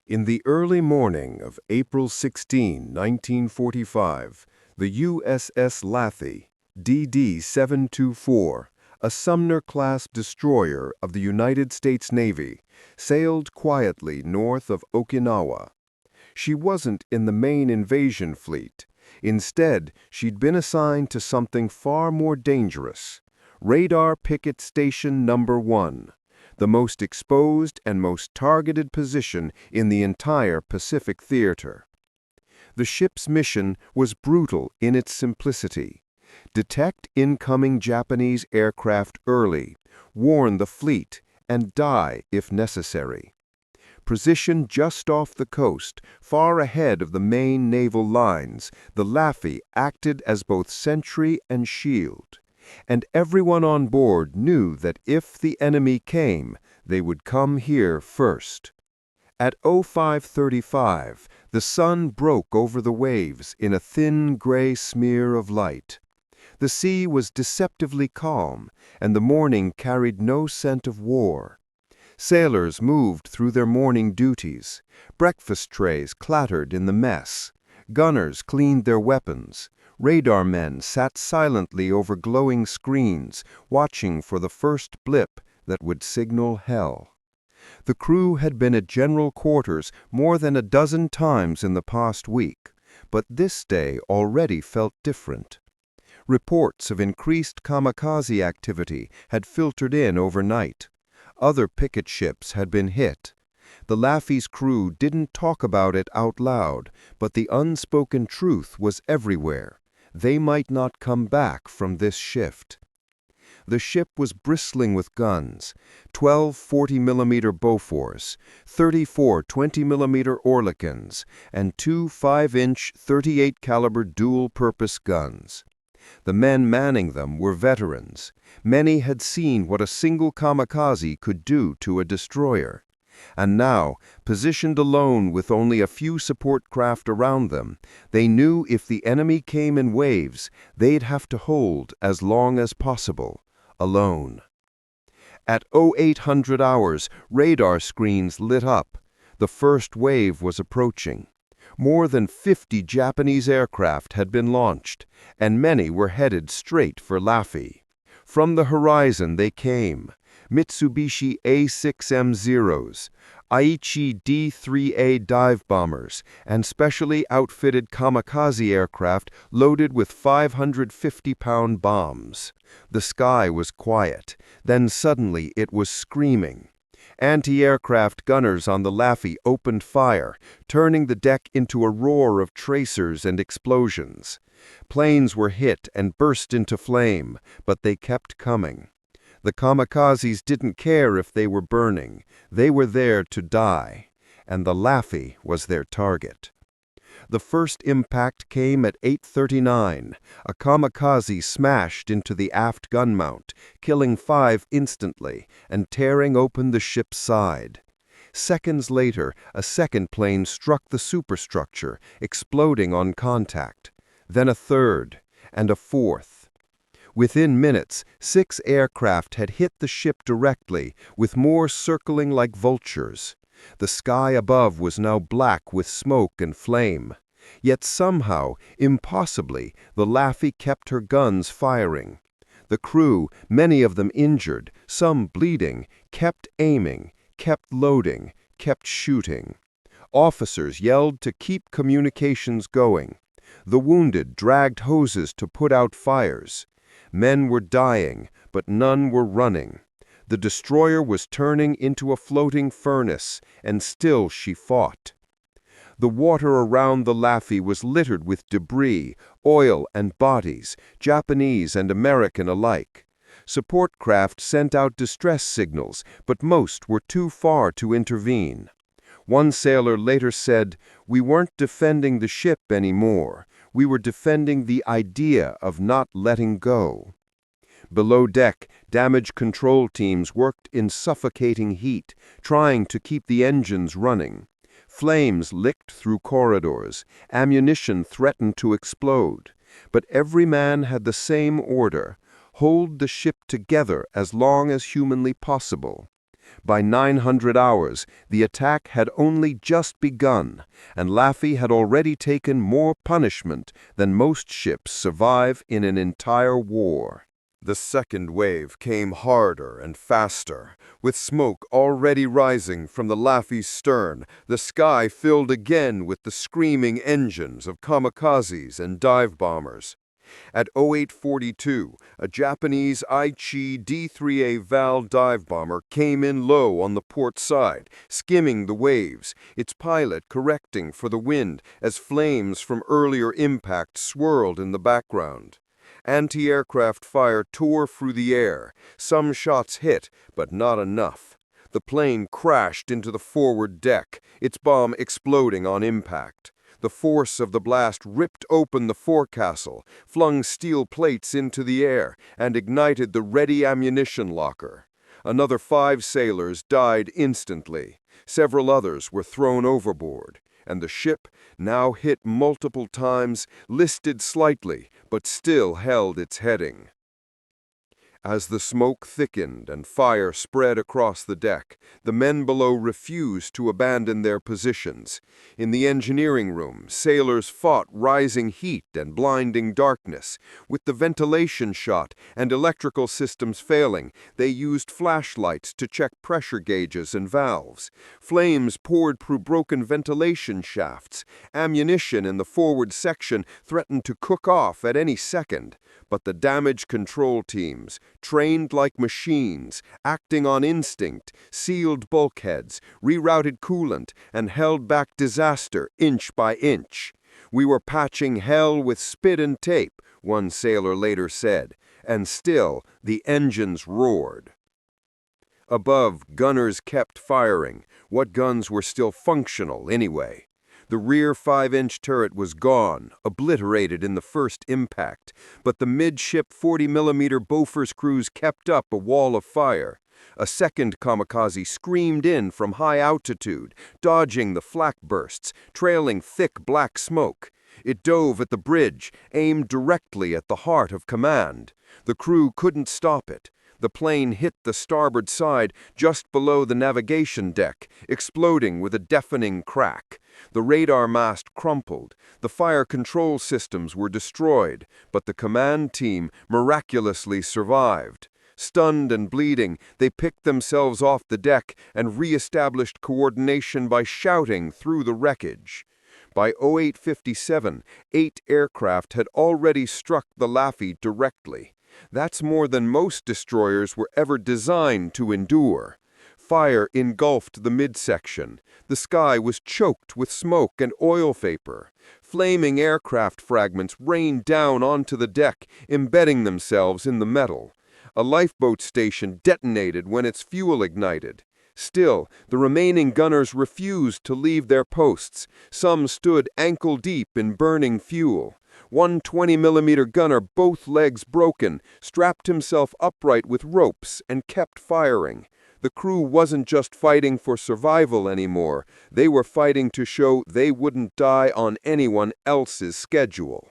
In the early morning of April 16, 1945, the USS Laffey, DD-724, a Sumner-class destroyer of the United States Navy, sailed quietly north of Okinawa. She wasn't in the main invasion fleet. Instead, she'd been assigned to something far more dangerous: Radar Picket Station Number 1. The most exposed and most targeted position in the entire Pacific theater. The ship's mission was brutal in its simplicity: detect incoming Japanese aircraft early, warn the fleet, and die if necessary. Positioned just off the coast, far ahead of the main naval lines, the Laffey acted as both sentry and shield. And everyone on board knew that if the enemy came, they would come here first. At 05:35, the sun broke over the waves in a thin gray smear of light. The sea was deceptively calm, and the morning carried no scent of war. Sailors moved through their morning duties. Breakfast trays clattered in the mess. Gunners cleaned their weapons. Radar men sat silently over glowing screens, watching for the first blip that would signal hell. The crew had been at general quarters more than a dozen times in the past week, but this day already felt different. Reports of increased kamikaze activity had filtered in overnight. Other picket ships had been hit. The Laffey's crew didn't talk about it out loud, but the unspoken truth was everywhere. They might not come back from this shift. The ship was bristling with guns: 12 40mm Bofors, 34 20mm Oerlikons, and 2 5-inch 38 caliber dual-purpose guns. The men manning them were veterans. Many had seen what a single kamikaze could do to a destroyer. And now, positioned alone with only a few support craft around them, they knew if the enemy came in waves, they'd have to hold as long as possible, alone. At 0800 hours, radar screens lit up. The first wave was approaching. More than 50 Japanese aircraft had been launched, and many were headed straight for Laffey. From the horizon they came: Mitsubishi A6M0s, Aichi D-3A dive bombers, and specially outfitted kamikaze aircraft loaded with 550-pound bombs. The sky was quiet, then suddenly it was screaming. Anti-aircraft gunners on the Laffey opened fire, turning the deck into a roar of tracers and explosions. Planes were hit and burst into flame, but they kept coming. The kamikazes didn't care if they were burning. They were there to die, and the Laffey was their target. The first impact came at 8:39. A kamikaze smashed into the aft gun mount, killing 5 instantly and tearing open the ship's side. Seconds later, a second plane struck the superstructure, exploding on contact. Then a third, and a fourth. Within minutes, 6 aircraft had hit the ship directly, with more circling like vultures. The sky above was now black with smoke and flame. Yet somehow, impossibly, the Laffey kept her guns firing. The crew, many of them injured, some bleeding, kept aiming, kept loading, kept shooting. Officers yelled to keep communications going. The wounded dragged hoses to put out fires. Men were dying, but none were running. The destroyer was turning into a floating furnace, and still she fought. The water around the Laffey was littered with debris, oil, and bodies, Japanese and American alike. Support craft sent out distress signals, but most were too far to intervene. One sailor later said, "We weren't defending the ship anymore. We were defending the idea of not letting go." Below deck, damage control teams worked in suffocating heat, trying to keep the engines running. Flames licked through corridors. Ammunition threatened to explode. But every man had the same order: hold the ship together as long as humanly possible. By 900 hours, the attack had only just begun, and Laffey had already taken more punishment than most ships survive in an entire war. The second wave came harder and faster. With smoke already rising from the Laffey's stern, the sky filled again with the screaming engines of kamikazes and dive bombers. At 0842, a Japanese Aichi D-3A Val dive bomber came in low on the port side, skimming the waves, its pilot correcting for the wind as flames from earlier impact swirled in the background. Anti-aircraft fire tore through the air. Some shots hit, but not enough. The plane crashed into the forward deck, its bomb exploding on impact. The force of the blast ripped open the forecastle, flung steel plates into the air, and ignited the ready ammunition locker. Another 5 sailors died instantly. Several others were thrown overboard. And the ship, now hit multiple times, listed slightly, but still held its heading. As the smoke thickened and fire spread across the deck, the men below refused to abandon their positions. In the engineering room, sailors fought rising heat and blinding darkness. With the ventilation shot and electrical systems failing, they used flashlights to check pressure gauges and valves. Flames poured through broken ventilation shafts. Ammunition in the forward section threatened to cook off at any second. But the damage control teams, trained like machines, acting on instinct, sealed bulkheads, rerouted coolant, and held back disaster inch by inch. "We were patching hell with spit and tape," one sailor later said, and still the engines roared. Above, gunners kept firing. What guns were still functional, anyway? The rear 5-inch turret was gone, obliterated in the first impact, but the midship 40mm Bofors crews kept up a wall of fire. A second kamikaze screamed in from high altitude, dodging the flak bursts, trailing thick black smoke. It dove at the bridge, aimed directly at the heart of command. The crew couldn't stop it. The plane hit the starboard side just below the navigation deck, exploding with a deafening crack. The radar mast crumpled. The fire control systems were destroyed, but the command team miraculously survived. Stunned and bleeding, they picked themselves off the deck and re-established coordination by shouting through the wreckage. By 0857, 8 aircraft had already struck the Laffey directly. That's more than most destroyers were ever designed to endure. Fire engulfed the midsection. The sky was choked with smoke and oil vapor. Flaming aircraft fragments rained down onto the deck, embedding themselves in the metal. A lifeboat station detonated when its fuel ignited. Still, the remaining gunners refused to leave their posts. Some stood ankle-deep in burning fuel. One 20mm gunner, both legs broken, strapped himself upright with ropes and kept firing. The crew wasn't just fighting for survival anymore. They were fighting to show they wouldn't die on anyone else's schedule.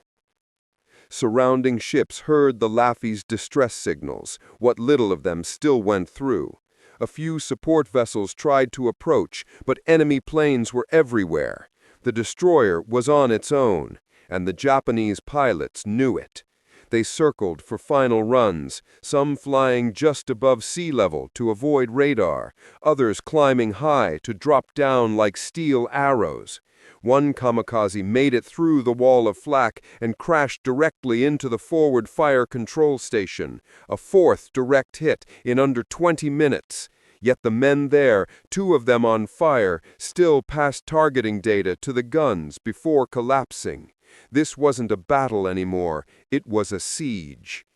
Surrounding ships heard the Laffey's distress signals, what little of them still went through. A few support vessels tried to approach, but enemy planes were everywhere. The destroyer was on its own, and the Japanese pilots knew it. They circled for final runs, some flying just above sea level to avoid radar, others climbing high to drop down like steel arrows. One kamikaze made it through the wall of flak and crashed directly into the forward fire control station, a 4th direct hit in under 20 minutes. Yet the men there, 2 of them on fire, still passed targeting data to the guns before collapsing. This wasn't a battle anymore, it was a siege.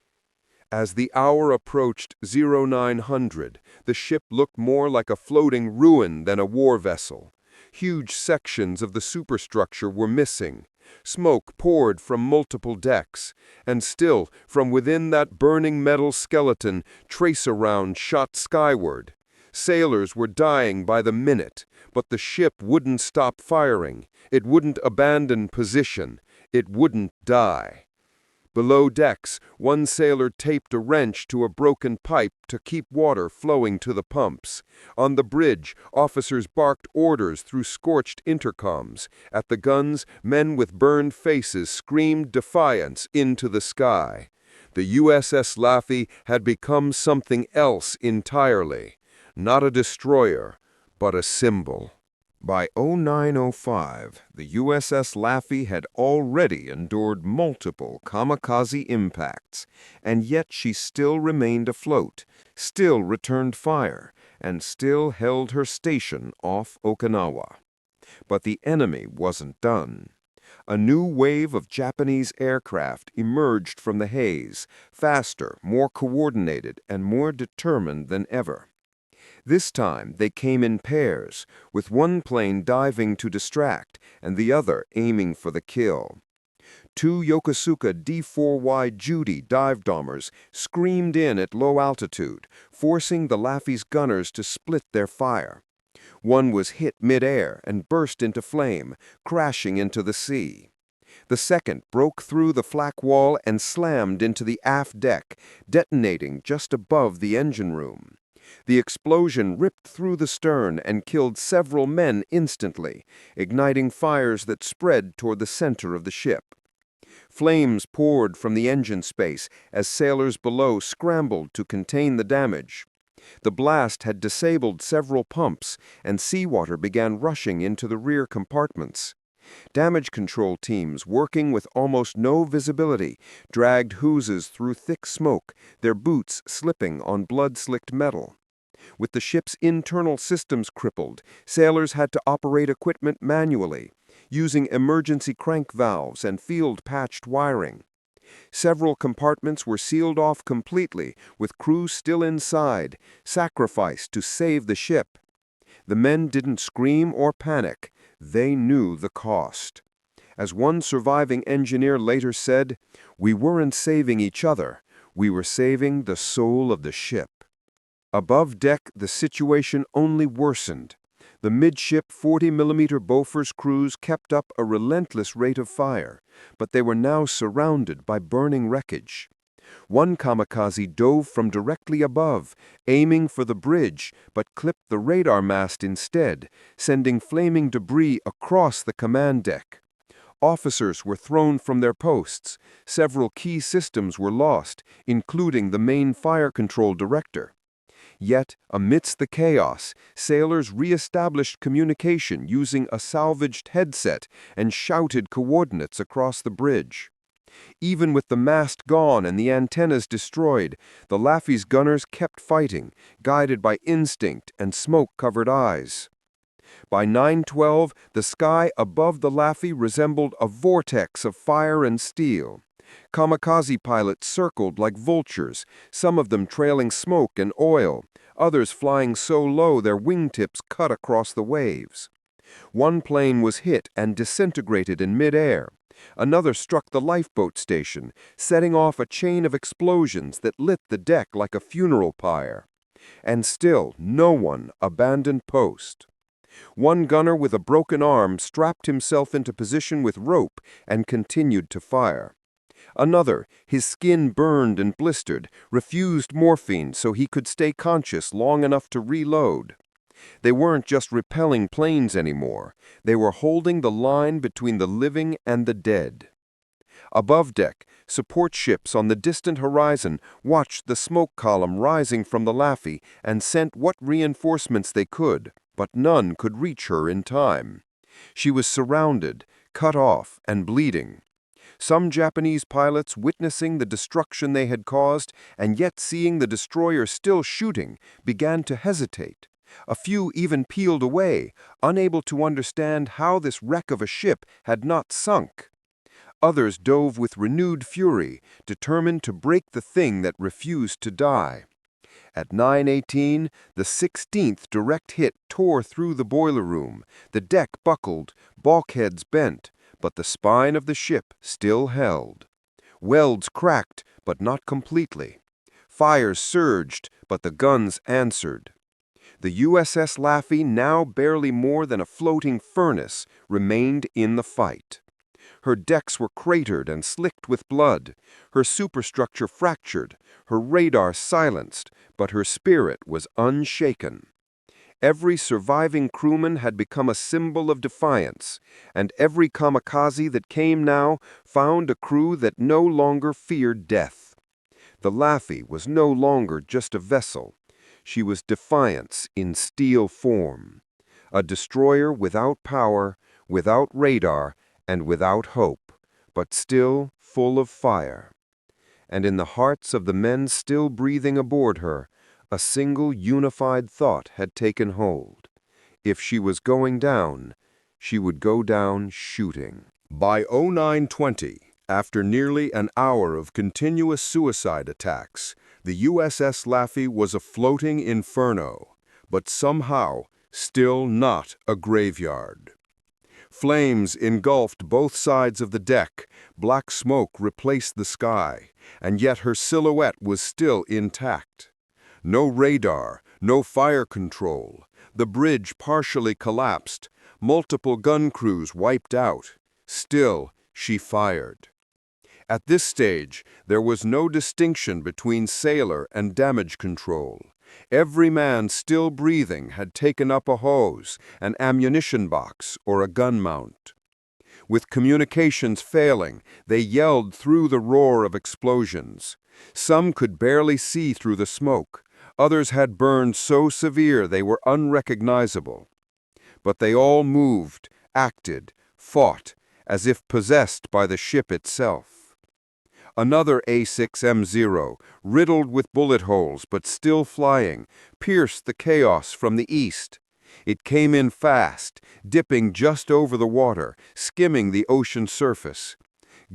As the hour approached 0900, the ship looked more like a floating ruin than a war vessel. Huge sections of the superstructure were missing. Smoke poured from multiple decks, and still, from within that burning metal skeleton, tracer rounds shot skyward. Sailors were dying by the minute, but the ship wouldn't stop firing. It wouldn't abandon position. It wouldn't die. Below decks, one sailor taped a wrench to a broken pipe to keep water flowing to the pumps. On the bridge, officers barked orders through scorched intercoms. At the guns, men with burned faces screamed defiance into the sky. The USS Laffey had become something else entirely. Not a destroyer, but a symbol. By 0905, the USS Laffey had already endured multiple kamikaze impacts, and yet she still remained afloat, still returned fire, and still held her station off Okinawa. But the enemy wasn't done. A new wave of Japanese aircraft emerged from the haze, faster, more coordinated, and more determined than ever. This time they came in pairs, with one plane diving to distract and the other aiming for the kill. Two Yokosuka D4Y Judy dive bombers screamed in at low altitude, forcing the Laffey's gunners to split their fire. One was hit mid-air and burst into flame, crashing into the sea. The second broke through the flak wall and slammed into the aft deck, detonating just above the engine room. The explosion ripped through the stern and killed several men instantly, igniting fires that spread toward the center of the ship. Flames poured from the engine space as sailors below scrambled to contain the damage. The blast had disabled several pumps, and seawater began rushing into the rear compartments. Damage control teams, working with almost no visibility, dragged hoses through thick smoke, their boots slipping on blood-slicked metal. With the ship's internal systems crippled, sailors had to operate equipment manually, using emergency crank valves and field-patched wiring. Several compartments were sealed off completely, with crew still inside, sacrificed to save the ship. The men didn't scream or panic. They knew the cost. As one surviving engineer later said, "We weren't saving each other. We were saving the soul of the ship." Above deck, the situation only worsened. The midship 40mm Bofors crews kept up a relentless rate of fire, but they were now surrounded by burning wreckage. One kamikaze dove from directly above, aiming for the bridge, but clipped the radar mast instead, sending flaming debris across the command deck. Officers were thrown from their posts. Several key systems were lost, including the main fire control director. Yet, amidst the chaos, sailors re-established communication using a salvaged headset and shouted coordinates across the bridge. Even with the mast gone and the antennas destroyed, the Laffey's gunners kept fighting, guided by instinct and smoke-covered eyes. By 9:12, the sky above the Laffey resembled a vortex of fire and steel. Kamikaze pilots circled like vultures, some of them trailing smoke and oil, others flying so low their wingtips cut across the waves. One plane was hit and disintegrated in mid-air. Another struck the lifeboat station, setting off a chain of explosions that lit the deck like a funeral pyre. And still, no one abandoned post. One gunner with a broken arm strapped himself into position with rope and continued to fire. Another, his skin burned and blistered, refused morphine so he could stay conscious long enough to reload. They weren't just repelling planes anymore. They were holding the line between the living and the dead. Above deck, support ships on the distant horizon watched the smoke column rising from the Laffey and sent what reinforcements they could, but none could reach her in time. She was surrounded, cut off, and bleeding. Some Japanese pilots, witnessing the destruction they had caused and yet seeing the destroyer still shooting, began to hesitate. A few even peeled away, unable to understand how this wreck of a ship had not sunk. Others dove with renewed fury, determined to break the thing that refused to die. At 9:18, the 16th direct hit tore through the boiler room. The deck buckled, bulkheads bent, but the spine of the ship still held. Welds cracked, but not completely. Fires surged, but the guns answered. The USS Laffey, now barely more than a floating furnace, remained in the fight. Her decks were cratered and slicked with blood, her superstructure fractured, her radar silenced, but her spirit was unshaken. Every surviving crewman had become a symbol of defiance, and every kamikaze that came now found a crew that no longer feared death. The Laffey was no longer just a vessel. She was defiance in steel form. A destroyer without power, without radar, and without hope, but still full of fire. And in the hearts of the men still breathing aboard her, a single unified thought had taken hold. If she was going down, she would go down shooting. By 0920, after nearly an hour of continuous suicide attacks, the USS Laffey was a floating inferno, but somehow still not a graveyard. Flames engulfed both sides of the deck, black smoke replaced the sky, and yet her silhouette was still intact. No radar, no fire control, the bridge partially collapsed, multiple gun crews wiped out. Still, she fired. At this stage, there was no distinction between sailor and damage control. Every man still breathing had taken up a hose, an ammunition box, or a gun mount. With communications failing, they yelled through the roar of explosions. Some could barely see through the smoke. Others had burned so severe they were unrecognizable. But they all moved, acted, fought, as if possessed by the ship itself. Another A6M0, riddled with bullet holes but still flying, pierced the chaos from the east. It came in fast, dipping just over the water, skimming the ocean surface.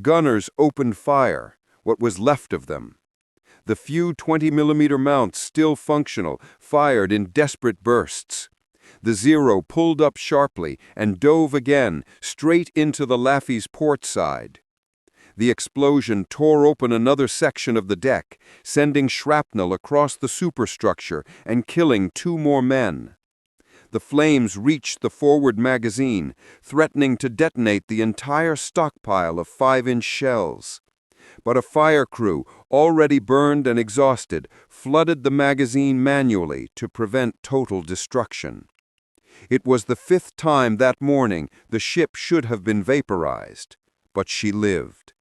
Gunners opened fire, what was left of them. The few 20mm mounts still functional fired in desperate bursts. The Zero pulled up sharply and dove again, straight into the Laffey's port side. The explosion tore open another section of the deck, sending shrapnel across the superstructure and killing 2 more men. The flames reached the forward magazine, threatening to detonate the entire stockpile of 5-inch shells. But a fire crew, already burned and exhausted, flooded the magazine manually to prevent total destruction. It was the 5th time that morning the ship should have been vaporized, but she lived.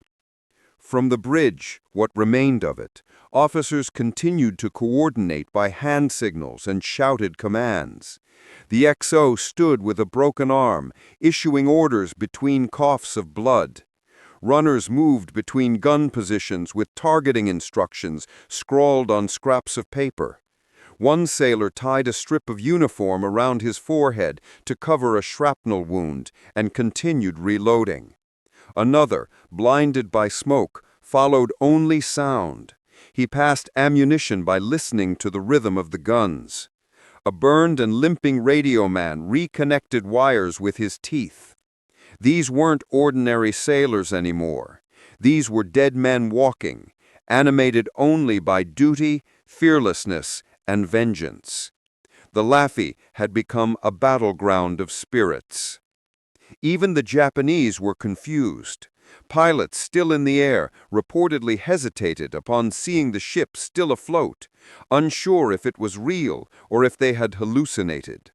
From the bridge, what remained of it, officers continued to coordinate by hand signals and shouted commands. The XO stood with a broken arm, issuing orders between coughs of blood. Runners moved between gun positions with targeting instructions scrawled on scraps of paper. One sailor tied a strip of uniform around his forehead to cover a shrapnel wound and continued reloading. Another, blinded by smoke, followed only sound. He passed ammunition by listening to the rhythm of the guns. A burned and limping radio man reconnected wires with his teeth. These weren't ordinary sailors anymore. These were dead men walking, animated only by duty, fearlessness, and vengeance. The Laffey had become a battleground of spirits. Even the Japanese were confused. Pilots still in the air reportedly hesitated upon seeing the ship still afloat, unsure if it was real or if they had hallucinated.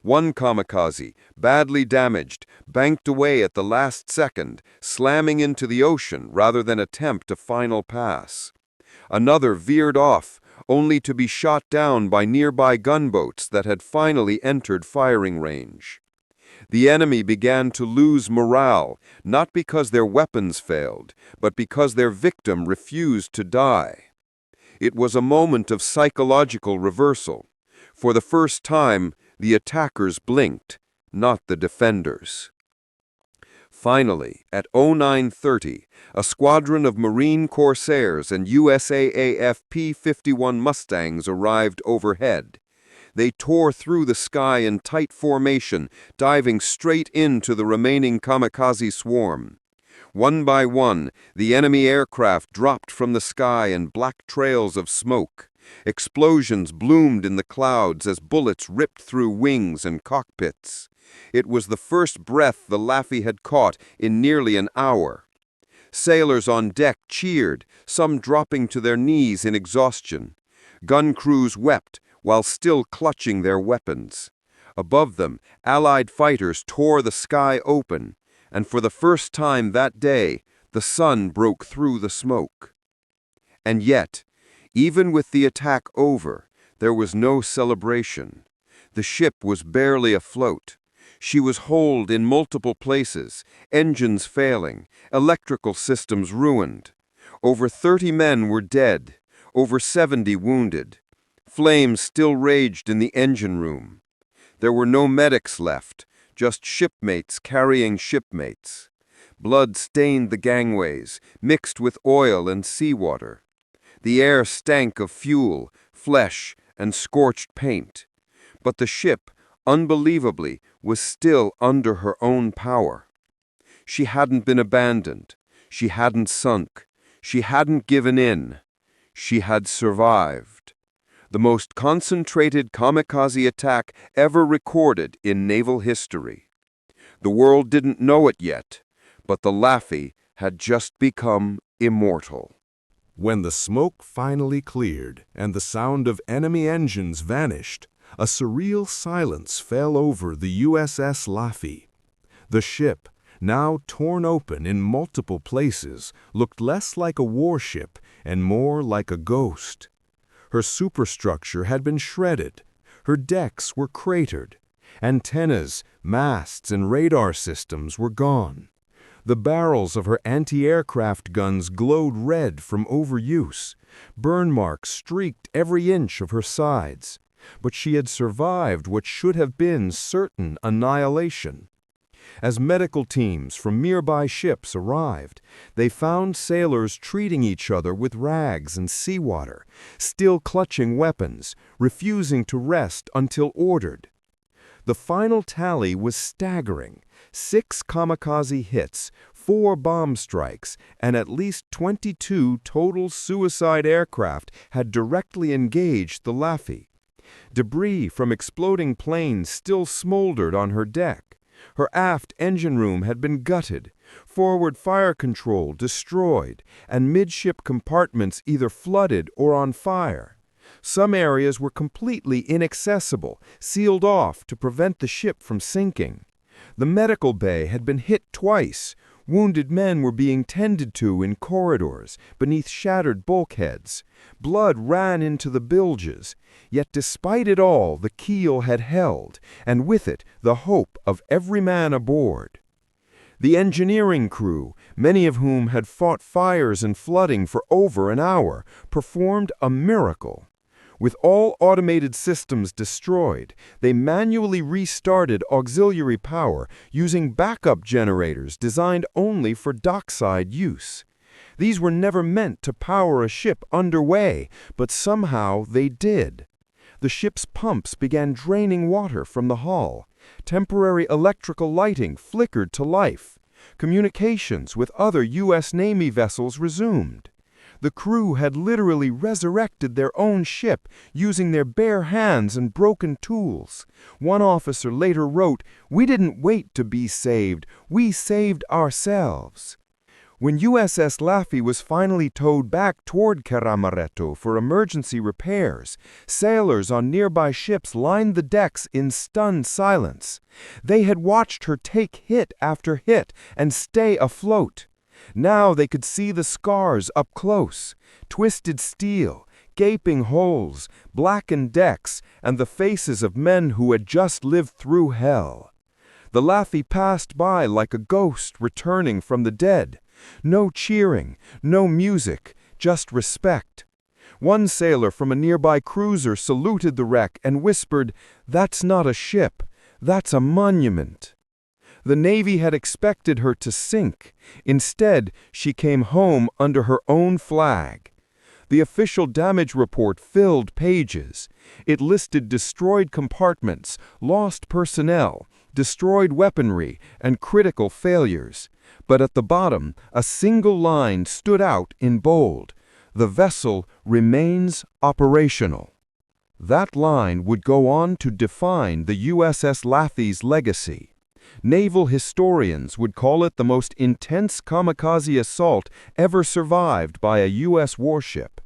One kamikaze, badly damaged, banked away at the last second, slamming into the ocean rather than attempt a final pass. Another veered off, only to be shot down by nearby gunboats that had finally entered firing range. The enemy began to lose morale, not because their weapons failed, but because their victim refused to die. It was a moment of psychological reversal. For the first time, the attackers blinked, not the defenders. Finally, at 0930, a squadron of Marine Corsairs and USAAF P-51 Mustangs arrived overhead. They tore through the sky in tight formation, diving straight into the remaining kamikaze swarm. One by one, the enemy aircraft dropped from the sky in black trails of smoke. Explosions bloomed in the clouds as bullets ripped through wings and cockpits. It was the first breath the Laffey had caught in nearly an hour. Sailors on deck cheered, some dropping to their knees in exhaustion. Gun crews wept while still clutching their weapons. Above them, Allied fighters tore the sky open, and for the first time that day, the sun broke through the smoke. And yet, even with the attack over, there was no celebration. The ship was barely afloat. She was holed in multiple places, engines failing, electrical systems ruined. Over 30 men were dead, over 70 wounded. Flames still raged in the engine room. There were no medics left, just shipmates carrying shipmates. Blood stained the gangways, mixed with oil and seawater. The air stank of fuel, flesh, and scorched paint. But the ship, unbelievably, was still under her own power. She hadn't been abandoned. She hadn't sunk. She hadn't given in. She had survived. The most concentrated kamikaze attack ever recorded in naval history. The world didn't know it yet, but the Laffey had just become immortal. When the smoke finally cleared and the sound of enemy engines vanished, a surreal silence fell over the USS Laffey. The ship, now torn open in multiple places, looked less like a warship and more like a ghost. Her superstructure had been shredded. Her decks were cratered. Antennas, masts, and radar systems were gone. The barrels of her anti-aircraft guns glowed red from overuse. Burn marks streaked every inch of her sides. But she had survived what should have been certain annihilation. As medical teams from nearby ships arrived, they found sailors treating each other with rags and seawater, still clutching weapons, refusing to rest until ordered. The final tally was staggering: 6 kamikaze hits, 4 bomb strikes, and at least 22 total suicide aircraft had directly engaged the Laffey. Debris from exploding planes still smoldered on her deck. Her aft engine room had been gutted, forward fire control destroyed, and midship compartments either flooded or on fire. Some areas were completely inaccessible, sealed off to prevent the ship from sinking. The medical bay had been hit twice. Wounded men were being tended to in corridors, beneath shattered bulkheads. Blood ran into the bilges. Yet despite it all, the keel had held, and with it the hope of every man aboard. The engineering crew, many of whom had fought fires and flooding for over an hour, performed a miracle. With all automated systems destroyed, they manually restarted auxiliary power using backup generators designed only for dockside use. These were never meant to power a ship underway, but somehow they did. The ship's pumps began draining water from the hull. Temporary electrical lighting flickered to life. Communications with other U.S. Navy vessels resumed. The crew had literally resurrected their own ship using their bare hands and broken tools. One officer later wrote, "We didn't wait to be saved, we saved ourselves." When USS Laffey was finally towed back toward Keramaretto for emergency repairs, sailors on nearby ships lined the decks in stunned silence. They had watched her take hit after hit and stay afloat. Now they could see the scars up close: twisted steel, gaping holes, blackened decks, and the faces of men who had just lived through hell. The Laffey passed by like a ghost returning from the dead. No cheering, no music, just respect. One sailor from a nearby cruiser saluted the wreck and whispered, "That's not a ship, that's a monument." The Navy had expected her to sink. Instead, she came home under her own flag. The official damage report filled pages. It listed destroyed compartments, lost personnel, destroyed weaponry, and critical failures. But at the bottom, a single line stood out in bold: "The vessel remains operational." That line would go on to define the USS Laffey's legacy. Naval historians would call it the most intense kamikaze assault ever survived by a U.S. warship.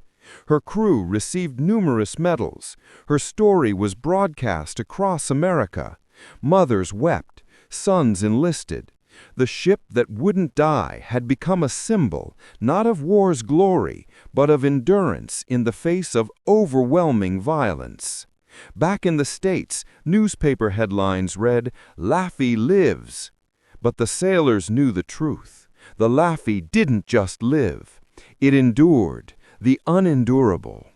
Her crew received numerous medals. Her story was broadcast across America. Mothers wept, sons enlisted. The ship that wouldn't die had become a symbol, not of war's glory, but of endurance in the face of overwhelming violence. Back in the States, newspaper headlines read, "Laffey lives." But the sailors knew the truth. The Laffey didn't just live. It endured, the unendurable.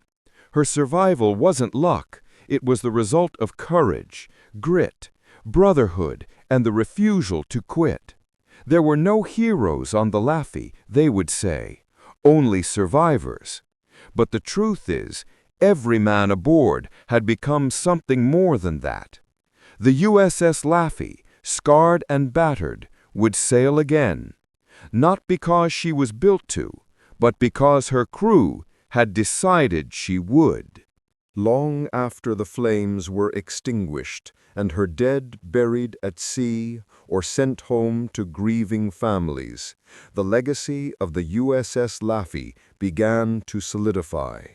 Her survival wasn't luck. It was the result of courage, grit, brotherhood, and the refusal to quit. There were no heroes on the Laffey, they would say, only survivors. But the truth is, every man aboard had become something more than that. The USS Laffey, scarred and battered, would sail again, not because she was built to, but because her crew had decided she would. Long after the flames were extinguished and her dead buried at sea or sent home to grieving families, the legacy of the USS Laffey began to solidify.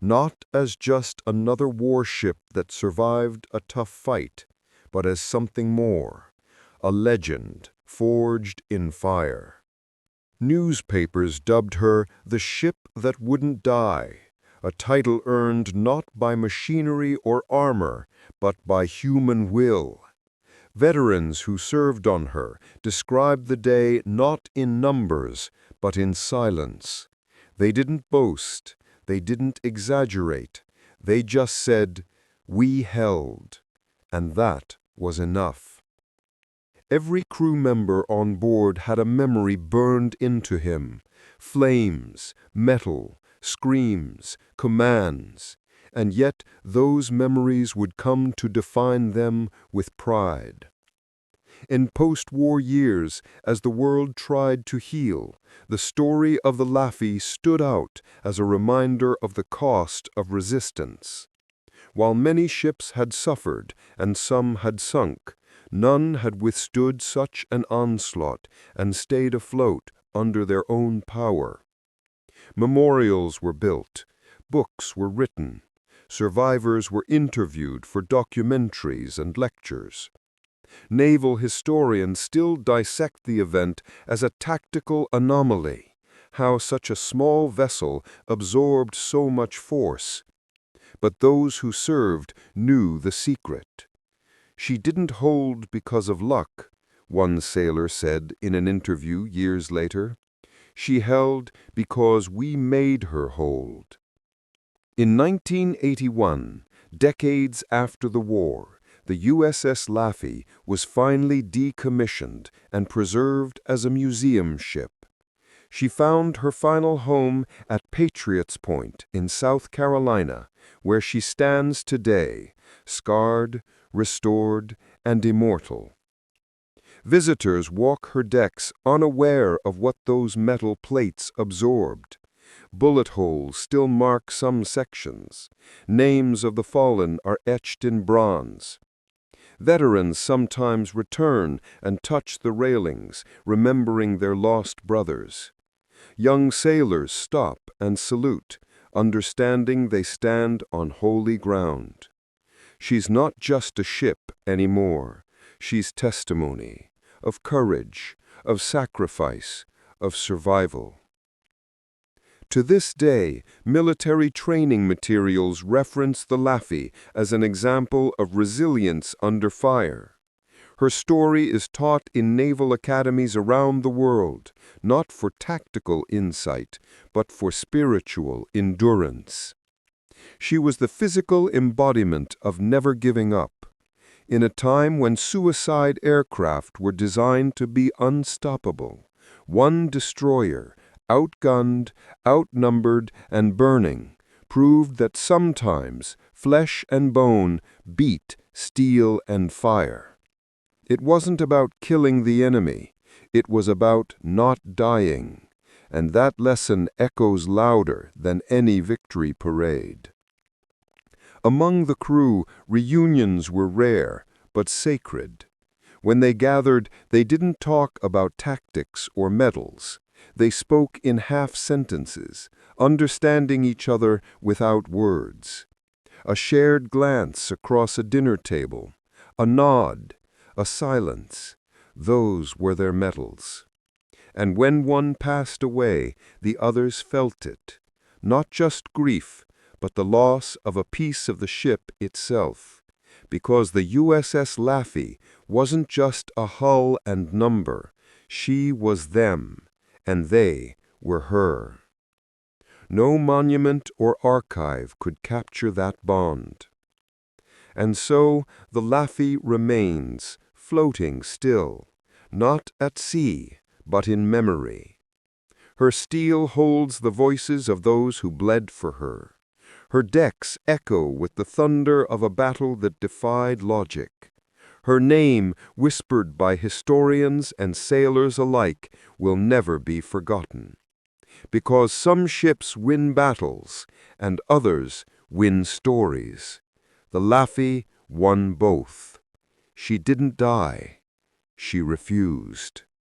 Not as just another warship that survived a tough fight, but as something more, a legend forged in fire. Newspapers dubbed her the ship that wouldn't die, a title earned not by machinery or armor, but by human will. Veterans who served on her described the day not in numbers, but in silence. They didn't boast, they didn't exaggerate, they just said, "We held," and that was enough. Every crew member on board had a memory burned into him, flames, metal, screams, commands, and yet those memories would come to define them with pride. In post-war years, as the world tried to heal, the story of the Laffey stood out as a reminder of the cost of resistance. While many ships had suffered and some had sunk, none had withstood such an onslaught and stayed afloat under their own power. Memorials were built, books were written, survivors were interviewed for documentaries and lectures. Naval historians still dissect the event as a tactical anomaly, how such a small vessel absorbed so much force. But those who served knew the secret. "She didn't hold because of luck," one sailor said in an interview years later. "She held because we made her hold." In 1981, decades after the war, the USS Laffey was finally decommissioned and preserved as a museum ship. She found her final home at Patriots Point in South Carolina, where she stands today, scarred, restored, and immortal. Visitors walk her decks unaware of what those metal plates absorbed. Bullet holes still mark some sections. Names of the fallen are etched in bronze. Veterans sometimes return and touch the railings, remembering their lost brothers. Young sailors stop and salute, understanding they stand on holy ground. She's not just a ship anymore. She's testimony of courage, of sacrifice, of survival. To this day, military training materials reference the Laffey as an example of resilience under fire. Her story is taught in naval academies around the world, not for tactical insight, but for spiritual endurance. She was the physical embodiment of never giving up. In a time when suicide aircraft were designed to be unstoppable, one destroyer, outgunned, outnumbered, and burning, proved that sometimes flesh and bone beat steel and fire. It wasn't about killing the enemy, it was about not dying, and that lesson echoes louder than any victory parade. Among the crew, reunions were rare, but sacred. When they gathered, they didn't talk about tactics or medals. They spoke in half-sentences, understanding each other without words. A shared glance across a dinner table, a nod, a silence, those were their medals. And when one passed away, the others felt it. Not just grief, but the loss of a piece of the ship itself. Because the USS Laffey wasn't just a hull and number. She was them, and they were her. No monument or archive could capture that bond. And so the Laffey remains, floating still, not at sea, but in memory. Her steel holds the voices of those who bled for her. Her decks echo with the thunder of a battle that defied logic. Her name, whispered by historians and sailors alike, will never be forgotten. Because some ships win battles, and others win stories. The Laffey won both. She didn't die. She refused.